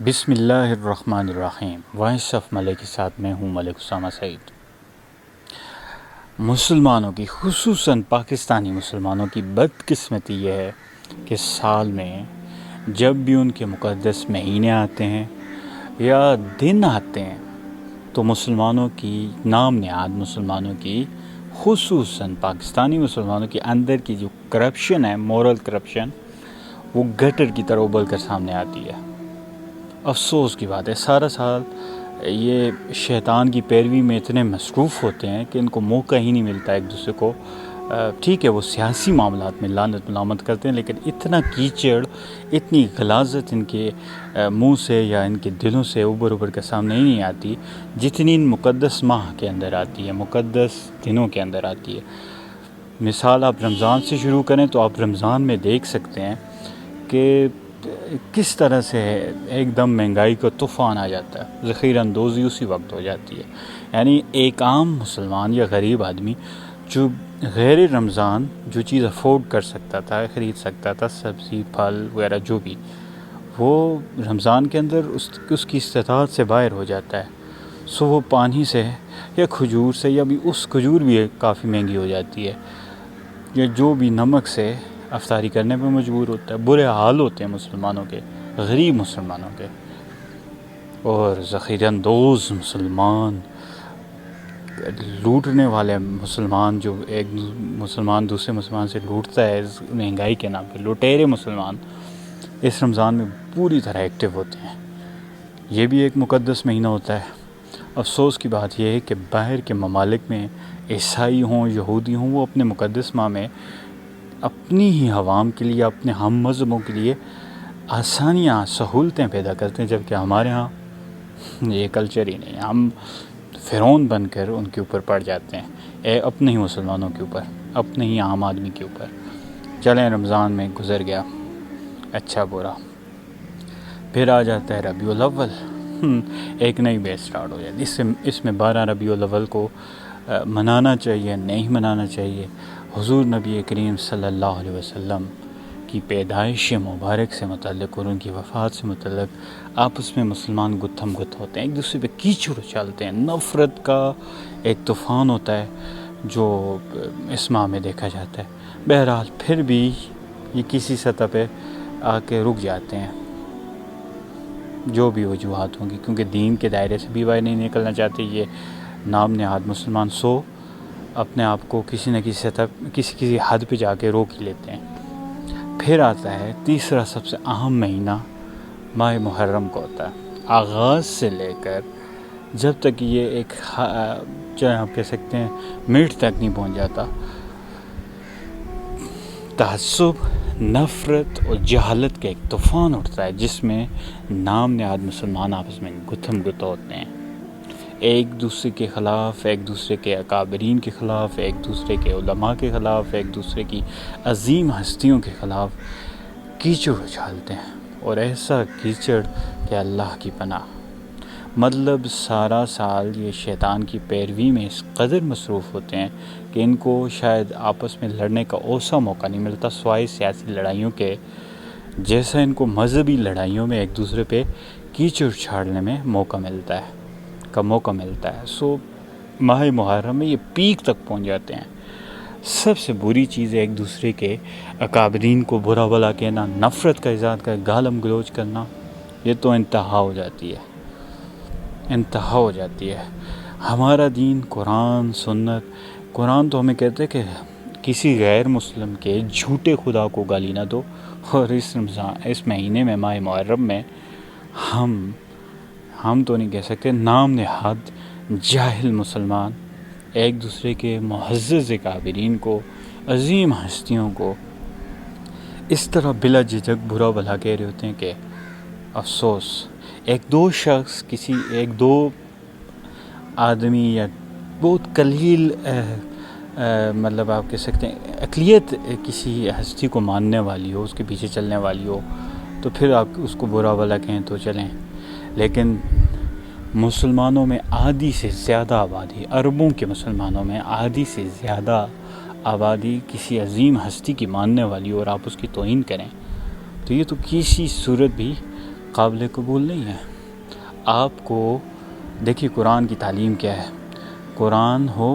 بسم اللہ الرحمن الرحیم۔ وائس آف ملک کے ساتھ میں ہوں ملک اسامہ سعید۔ مسلمانوں کی، خصوصاً پاکستانی مسلمانوں کی بدقسمتی یہ ہے کہ سال میں جب بھی ان کے مقدس مہینے آتے ہیں یا دن آتے ہیں تو مسلمانوں کی نام نہاد مسلمانوں کی، خصوصاً پاکستانی مسلمانوں کے اندر کی جو کرپشن ہے، مورل کرپشن، وہ گٹر کی طرح ابل کر سامنے آتی ہے۔ افسوس کی بات ہے، سارا سال یہ شیطان کی پیروی میں اتنے مصروف ہوتے ہیں کہ ان کو موقع ہی نہیں ملتا ایک دوسرے کو۔ ٹھیک ہے، وہ سیاسی معاملات میں لعنت ملامت کرتے ہیں، لیکن اتنا کیچڑ، اتنی غلاظت ان کے منہ سے یا ان کے دلوں سے ابر کے سامنے ہی نہیں آتی جتنی ان مقدس ماہ کے اندر آتی ہے، مقدس دنوں کے اندر آتی ہے۔ مثال آپ رمضان سے شروع کریں تو آپ رمضان میں دیکھ سکتے ہیں کہ کس طرح سے ایک دم مہنگائی کا طوفان آ جاتا ہے، ذخیرہ اندوزی اسی وقت ہو جاتی ہے۔ یعنی ایک عام مسلمان یا غریب آدمی جو غیر رمضان جو چیز افورڈ کر سکتا تھا، خرید سکتا تھا، سبزی پھل وغیرہ جو بھی، وہ رمضان کے اندر اس کی استطاعت سے باہر ہو جاتا ہے۔ سو وہ پانی سے یا کھجور سے، یا بھی اس کھجور بھی کافی مہنگی ہو جاتی ہے، یا جو بھی نمک سے افطاری کرنے پہ مجبور ہوتا ہے۔ برے حال ہوتے ہیں مسلمانوں کے، غریب مسلمانوں کے، اور ذخیرہ اندوز مسلمان، لوٹنے والے مسلمان، جو ایک مسلمان دوسرے مسلمان سے لوٹتا ہے مہنگائی کے نام پہ، لٹیرے مسلمان اس رمضان میں پوری طرح ایکٹیو ہوتے ہیں۔ یہ بھی ایک مقدس مہینہ ہوتا ہے۔ افسوس کی بات یہ ہے کہ باہر کے ممالک میں عیسائی ہوں، یہودی ہوں، وہ اپنے مقدس ماہ میں اپنی ہی عوام کے لیے، اپنے ہم مذہبوں کے لیے آسانیاں، سہولتیں پیدا کرتے ہیں، جبکہ ہمارے ہاں یہ کلچر ہی نہیں۔ ہم فرعون بن کر ان کے اوپر پڑ جاتے ہیں، اپنے ہی مسلمانوں کے اوپر، اپنے ہی عام آدمی کے اوپر۔ چلیں، رمضان میں گزر گیا، اچھا برا، پھر آ جاتا ہے ربیع الاول، ایک نئی بیچ سٹارٹ ہو جاتی ہے۔ اس میں 12 ربیع الاول کو منانا چاہیے، نہیں منانا چاہیے؟ حضور نبی کریم صلی اللہ علیہ وسلم کی پیدائش مبارک سے متعلق اور ان کی وفات سے متعلق آپس میں مسلمان گتھم گت ہوتے ہیں، ایک دوسرے پہ کیچڑ اچھالتے ہیں، نفرت کا ایک طوفان ہوتا ہے جو اس ماہ میں دیکھا جاتا ہے۔ بہرحال پھر بھی یہ کسی سطح پہ آ کے رک جاتے ہیں، جو بھی وجوہات ہوں گی، کیونکہ دین کے دائرے سے بھی باہر نہیں نکلنا چاہتے یہ نام نہاد مسلمان، سو اپنے آپ کو کسی نہ کسی سطح، کسی حد پہ جا کے روک ہی لیتے ہیں۔ پھر آتا ہے تیسرا سب سے اہم مہینہ، ماہ محرم کو ہوتا ہے۔ آغاز سے لے کر جب تک یہ ایک چاہے آپ کہہ سکتے ہیں مٹ تک نہیں پہنچ جاتا، تعصب، نفرت اور جہالت کا ایک طوفان اٹھتا ہے، جس میں نام نہاد مسلمان آپس میں گتھم گت ہوتے ہیں، ایک دوسرے کے خلاف، ایک دوسرے کے اکابرین کے خلاف، ایک دوسرے کے علماء کے خلاف، ایک دوسرے کی عظیم ہستیوں کے خلاف کیچڑ اچھالتے ہیں، اور ایسا کیچڑ کہ اللہ کی پناہ۔ مطلب سارا سال یہ شیطان کی پیروی میں اس قدر مصروف ہوتے ہیں کہ ان کو شاید آپس میں لڑنے کا اوسا موقع نہیں ملتا سوائے سیاسی لڑائیوں کے، جیسا ان کو مذہبی لڑائیوں میں ایک دوسرے پہ کیچڑ چھاڑنے میں موقع ملتا ہے۔ سو ماہ محرم میں یہ پیک تک پہنچ جاتے ہیں۔ سب سے بری چیز ہے ایک دوسرے کے اکابرین کو برا بھلا کہنا، نفرت کا اظہار کرنا، گالم گلوچ کرنا، یہ تو انتہا ہو جاتی ہے۔ ہمارا دین، قرآن، سنت، قرآن تو ہمیں کہتے ہیں کہ کسی غیر مسلم کے جھوٹے خدا کو گالی نہ دو، اور اس مہینے میں، ماہ محرم میں، ہم تو نہیں کہہ سکتے، نام نہاد جاہل مسلمان ایک دوسرے کے معزز اکابرین کو، عظیم ہستیوں کو اس طرح بلا جھجک برا بھلا کہہ رہے ہوتے ہیں کہ افسوس، ایک دو آدمی یا بہت قلیل مطلب آپ کہہ سکتے ہیں اقلیت کسی ہستی کو ماننے والی ہو، اس کے پیچھے چلنے والی ہو، تو پھر آپ اس کو برا بھلا کہیں تو چلیں، لیکن مسلمانوں میں آدھی سے زیادہ آبادی، اربوں کے مسلمانوں میں آدھی سے زیادہ آبادی کسی عظیم ہستی کی ماننے والی ہو اور آپ اس کی توہین کریں، تو یہ تو کسی صورت بھی قابل قبول نہیں ہے۔ آپ کو دیکھیے قرآن کی تعلیم کیا ہے، قرآن ہو،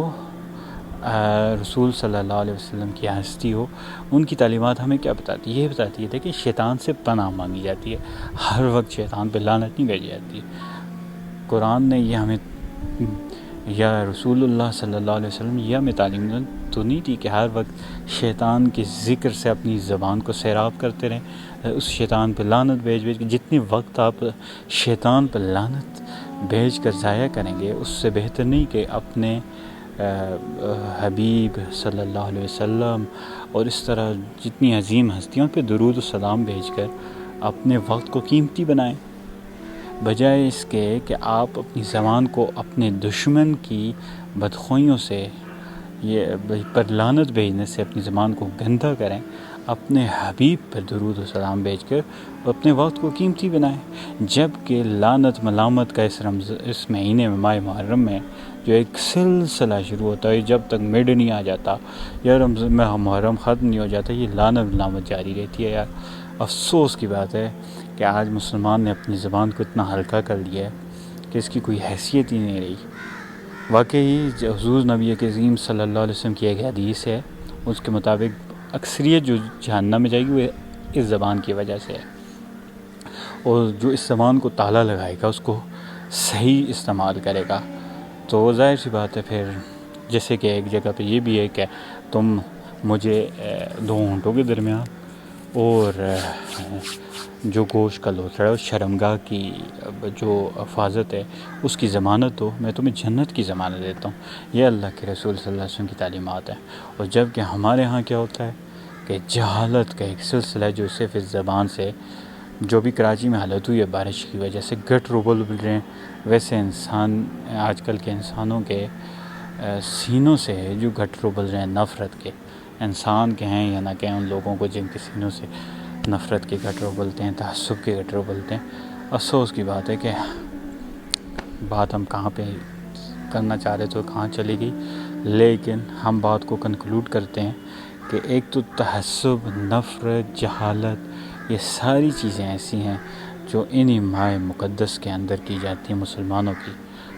رسول صلی اللہ علیہ وسلم کی ہستی ہو، ان کی تعلیمات ہمیں کیا بتاتی ہے؟ یہ بتاتی ہے کہ شیطان سے پناہ مانگی جاتی ہے، ہر وقت شیطان پہ لعنت نہیں بھیجی جاتی ہے۔ قرآن نے یہ ہمیں یا رسول اللہ صلی اللہ علیہ وسلم یہ ہمیں تعلیم تو نہیں تھی کہ ہر وقت شیطان کے ذکر سے اپنی زبان کو سیراب کرتے رہیں، اس شیطان پہ لعنت بھیج کے جتنی وقت آپ شیطان پہ لعنت بھیج کر ضائع کریں گے، اس سے بہتر نہیں کہ اپنے حبیب صلی اللہ علیہ وسلم اور اس طرح جتنی عظیم ہستیوں پہ درود و سلام بھیج کر اپنے وقت کو قیمتی بنائیں، بجائے اس کے کہ آپ اپنی زبان کو اپنے دشمن کی بدخوئیوں سے پر لعنت بھیجنے سے اپنی زبان کو گندہ کریں، اپنے حبیب پر درود و سلام بھیج کر اپنے وقت کو قیمتی بنائیں۔ جبکہ لعنت ملامت کا اس مہینے میں ماہ محرم میں جو ایک سلسلہ شروع ہوتا ہے، جب تک مڈ نہیں آ جاتا یا محرم ختم نہیں ہو جاتا، یہ لعنت ملامت جاری رہتی ہے۔ یار افسوس کی بات ہے کہ آج مسلمان نے اپنی زبان کو اتنا ہلکا کر لیا ہے کہ اس کی کوئی حیثیت ہی نہیں رہی۔ واقعی حضور نبی کریم صلی اللہ علیہ وسلم کی ایک حدیث ہے، اس کے مطابق اکثریت جو جہنم میں جائے گی وہ اس زبان کی وجہ سے ہے، اور جو اس زبان کو تالا لگائے گا اس کو صحیح استعمال کرے گا تو ظاہر سی بات ہے پھر جیسے کہ ایک جگہ پہ یہ بھی ہے کہ تم مجھے دو ہونٹوں کے درمیان اور جو گوشت کا لوتھڑا ہے اس شرمگاہ کی جو حفاظت ہے اس کی ضمانت دو، میں تمہیں جنت کی ضمانت دیتا ہوں۔ یہ اللہ کے رسول صلی اللہ علیہ وسلم کی تعلیمات ہیں۔ اور جب کہ ہمارے ہاں کیا ہوتا ہے کہ جہالت کا ایک سلسلہ ہے جو صرف اس زبان سے، جو بھی کراچی میں حالت ہوئی ہے بارش کی وجہ سے گٹ روبل بول رہے ہیں، ویسے انسان آج کل کے انسانوں کے سینوں سے جو گٹ روبل رہے ہیں نفرت کے، انسان کے ہیں یا نہ کہیں ان لوگوں کو جن کے سینوں سے نفرت کے گٹرو بولتے ہیں، تعصب کے گٹرو بولتے ہیں۔ افسوس کی بات ہے کہ بات ہم کہاں پہ کرنا چاہ رہے تو کہاں چلی گئی، لیکن ہم بات کو کنکلوڈ کرتے ہیں کہ ایک تو تعصب، نفرت، جہالت، یہ ساری چیزیں ایسی ہیں جو انہی ماہ مقدس کے اندر کی جاتی ہیں مسلمانوں کی،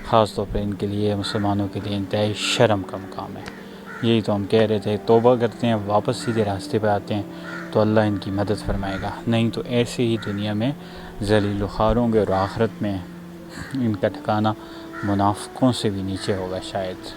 خاص طور پہ ان کے لیے مسلمانوں کے لیے انتہائی شرم کا مقام ہے۔ یہی تو ہم کہہ رہے تھے، توبہ کرتے ہیں، واپس سیدھے راستے پہ آتے ہیں تو اللہ ان کی مدد فرمائے گا، نہیں تو ایسے ہی دنیا میں ذلیل و خوار ہوں گے اور آخرت میں ان کا ٹھکانہ منافقوں سے بھی نیچے ہوگا شاید۔